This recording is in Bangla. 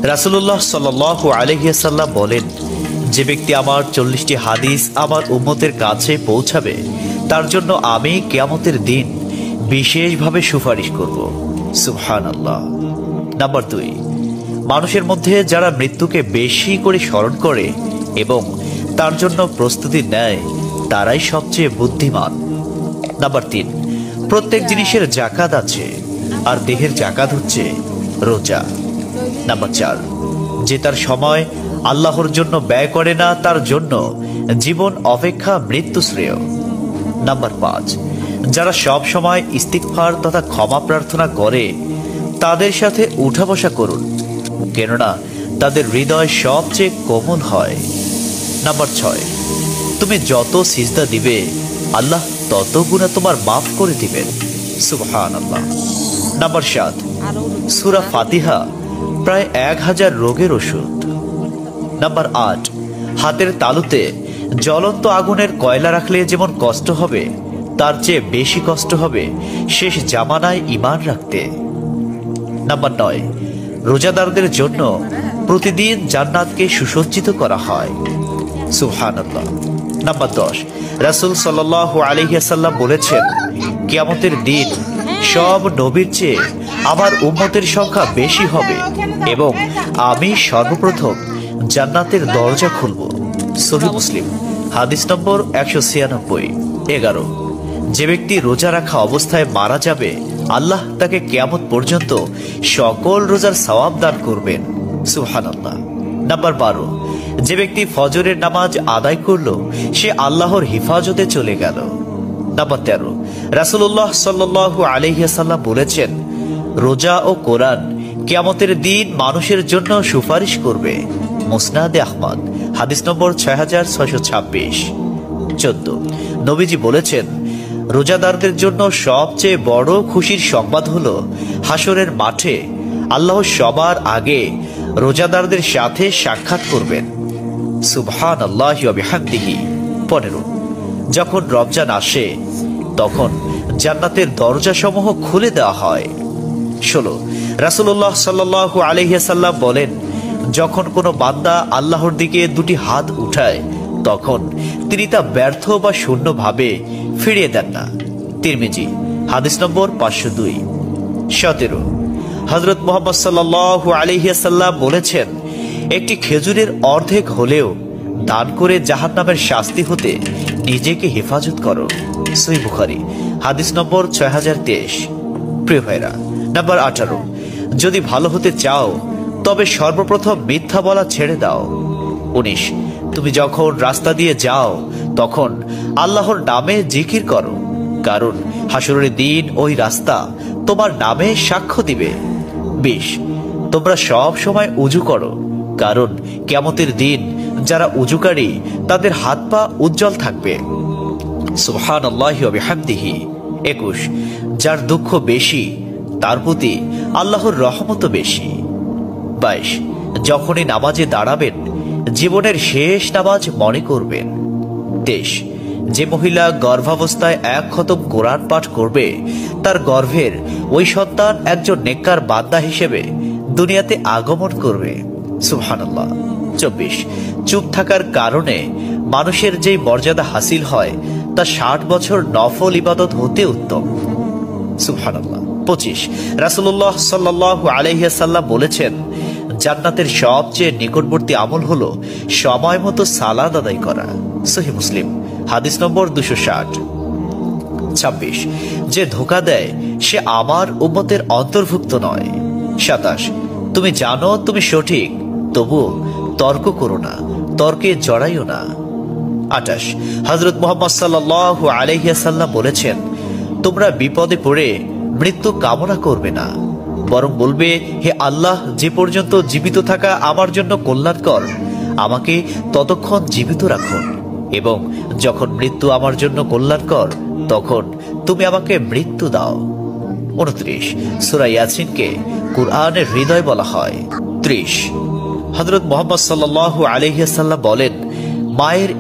রাসূলুল্লাহ সাল্লাল্লাহু আলাইহি ওয়াসাল্লাম বলেন, যে ব্যক্তি আমার 40টি হাদিস আমার উম্মতের কাছে পৌঁছাবে তার জন্য আমি কিয়ামতের দিন বিশেষভাবে সুপারিশ করব। সুবহানাল্লাহ। নাম্বার 2, মানুষের মধ্যে যারা মৃত্যুকে বেশি করে স্মরণ করে এবং তার জন্য প্রস্তুতি নেয় তারাই সবচেয়ে বুদ্ধিমান। নাম্বার 3, প্রত্যেক জিনিসের জাকাত আছে, আর দেহের জাকাত হচ্ছে রোজা। নাম্বার 4, যে তার সময় আল্লাহর জন্য ব্যয় করে না তার জন্য জীবন অপেক্ষা মৃত্যু শ্রেয়। নাম্বার 5, যারা সব সময় ইস্তিগফার তথা ক্ষমা প্রার্থনা করে তাদের সাথে উঠা বসা করুন, কেননা তাদের হৃদয় সবচেয়ে কোমল হয়। নাম্বার 6, তুমি যত সিজদা দিবে আল্লাহ তত গুণা তোমার মাফ করে দিবেন। সুবহানাল্লাহ। নাম্বার 7, সূরা ফাতিহা প্রায় 1000 রোগের ওষুধ। নাম্বার 8, হাতের তালুতে জ্বলন্ত আগুনের কয়লা রাখলে যেমন কষ্ট হবে তার চেয়ে বেশি কষ্ট হবে শেষ জামানায় ঈমান রাখতে। নাম্বার 9, রোজাদারদের জন্য প্রতিদিন জান্নাতকে সুসজ্জিত করা হয়। সুবহানাল্লাহ। নাম্বার 10, রাসূল সাল্লাল্লাহু আলাইহি ওয়াসাল্লাম বলেছেন, কিয়ামতের দিন সব নবীর চেয়ে আমার উম্মতের সংখ্যা বেশি হবে এবং আমি সর্বপ্রথম জান্নাতের দরজা খুলব। সহিহ মুসলিম, হাদিস নম্বর 196। 11, যে ব্যক্তি রোজা রাখা অবস্থায় মারা যাবে আল্লাহ তাকে কিয়ামত পর্যন্ত সকল রোজার সওয়াব দান করবেন। সুবহানাল্লাহ। নাম্বার 12, যে ব্যক্তি ফজরের নামাজ আদায় করলো সে আল্লাহর হিফাজতে চলে গেল। নাম্বার 13, রাসূলুল্লাহ সাল্লাল্লাহু আলাইহি ওয়াসাল্লাম বলেছেন, রোজা ও কোরআন কিয়ামতের দিন মানুষের জন্য সুপারিশ করবে। মুসনাদে আহমদ, হাদিস নম্বর 6626। 14, নবীজি বলেছেন, রোজাদারদের জন্য সবচেয়ে বড় খুশির সংবাদ হলো হাসরের মাঠে আল্লাহ সবার আগে রোজাদারদের সাথে সাক্ষাৎ করবেন। সুবহানাল্লাহি ওয়া বিহামদিহি। 15, যখন রমজান আসে তখন জান্নাতের দরজাসমূহ খুলে দেওয়া হয়। 16, রাসূলুল্লাহ সাল্লাল্লাহু আলাইহি ওয়াসাল্লাম বলেন, যখন কোনো বান্দা আল্লাহর দিকে দুটি হাত উঠায় তখন তিনি তা ব্যর্থ বা শূন্যভাবে ফিরিয়ে দেন না। তিরমিজি, হাদিস নম্বর 502। 17, হযরত মুহাম্মদ সাল্লাল্লাহু আলাইহি ওয়াসাল্লাম বলেছেন, একটি খেজুরের অর্ধেক হলেও দান করে জাহান্নামের শাস্তি হতে নিজেকে হেফাজত করো। সহিহ বুখারী, হাদিস নম্বর 6023। প্রিয় ভাইরা, নাম্বার 18, যদি ভালো হতে চাও তবে সর্বপ্রথম মিথ্যা বলা ছেড়ে দাও। 19, তুমি যখন রাস্তা দিয়ে যাও তখন আল্লাহর নামে জিকির করো, কারণ হাসরের দিন ওই রাস্তা তোমার নামে সাক্ষ্য দিবে। 20, তোমরা সব সময় উযু করো, কারণ কিয়ামতের দিন যারা উযুকারী তাদের হাত পা উজ্জ্বল থাকবে। সুবহানাল্লাহি ওয়া বিহামদিহি। 21, যার দুঃখ বেশি তার প্রতি আল্লাহর রহমত বেশি। 22, যখনই নামাজে দাঁড়াবেন জীবনের শেষ নামাজ মনে করবেন। 23, যে মহিলা গর্ভাবস্থায় 1 খতম কোরআন পাঠ করবে তার গর্ভের ওই সন্তান একজন নেককার বান্দা হিসেবে দুনিয়াতে আগমন করবে। সুবহানাল্লাহ। 24, চুপ থাকার কারণে মানুষের যেই মর্যাদা হাসিল হয় তা 60 বছর নফল ইবাদত হতে উত্তম। সুবহানাল্লাহ। 25, রাসূলুল্লাহ সাল্লাল্লাহু আলাইহি ওয়াসাল্লাম বলেছেন, জান্নাতের সবচেয়ে নিকটবর্তী আমল হলো সময় মতো সালাত আদায় করা। সহিহ মুসলিম, হাদিস নম্বর 260। 26, যে ধোঁকা দেয় সে আমার উম্মতের অন্তর্ভুক্ত নয়। 27, তুমি জানো তুমি সঠিক তবু তর্ক করো না, তর্কে জড়াইও না। 28, হযরত মুহাম্মদ সাল্লাল্লাহু আলাইহি ওয়াসাল্লাম বলেছেন, তোমরা বিপদে পড়ে মৃত্যু কামনা করবে না, বরং বলবে, হে আল্লাহ, যে পর্যন্ত জীবিত থাকা আমার জন্য কল্যাণকর আমাকে ততক্ষণ জীবিত রাখুন, এবং যখন মৃত্যু আমার জন্য কল্যাণকর তখন তুমি আমাকে মৃত্যু দাও। 29, সূরা ইয়াসিনকে কুরআনের হৃদয় বলা হয়। 30, হযরত মুহাম্মদ সাল্লাল্লাহু আলাইহি ওয়াসাল্লাম বলেন, মায়ের